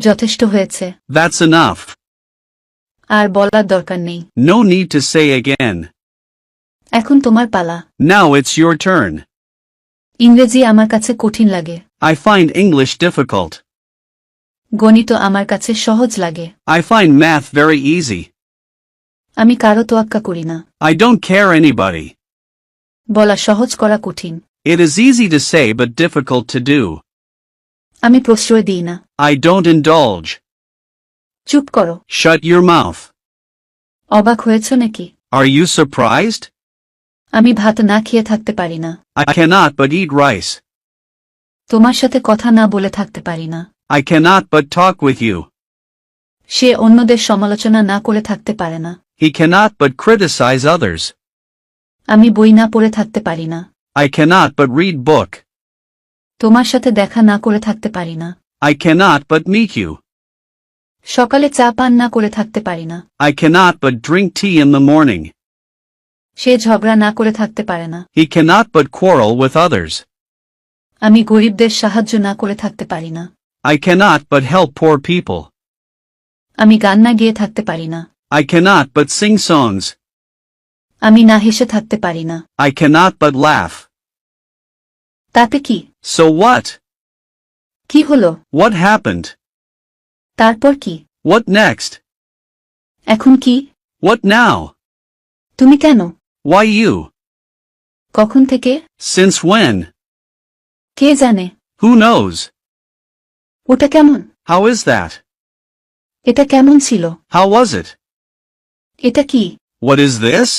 যথেষ্ট হয়েছে। That's enough. আর বলার দরকার নেই। No need to say again. এখন তোমার পালা। Now it's your turn. ইংরেজি আমার কাছে কঠিন লাগে। I find English difficult. গণিত আমার কাছে সহজ লাগে। I find math very easy. আমি কারো তোয়াক্কা করি না। I don't care anybody. বলা সহজ করা কঠিন। It is easy to say but difficult to do. আমি প্রশ্রয় দিই না। I don't indulge. চুপ করো। Shut your mouth. অবাক হয়েছ নাকি? Are you surprised? আমি ভাত না খেয়ে থাকতে পারি না। I cannot but eat rice. তোমার সাথে কথা না বলে থাকতে পারি না। I cannot but talk with you. সে অন্যদের সমালোচনা না করে থাকতে পারে না। He cannot but criticize others. আমি বই না পড়ে থাকতে পারি না। I cannot but read book. তোমার সাথে দেখা না করে থাকতে পারি না। I cannot but meet you. সকালে চা পান না করে থাকতে পারি না। I cannot but drink tea in the morning. সে ঝগড়া না করে থাকতে পারে না। He cannot but quarrel with others. আমি গরিবদের সাহায্য না করে থাকতে পারি না। I cannot but help poor people. আমি গান না গেয়ে থাকতে পারি না। I cannot but sing songs. আমি না হেসে থাকতে পারি না। I cannot but laugh. তাতে কি? So what? কি হলো? What happened? তারপর কি? What next? এখন কি? What now? তুমি কেন? Why you? কখন থেকে? Since when? কে জানে? Who knows? ওটা কেমন? How is that? এটা কেমন ছিল? How was it? এটা কি? What is this?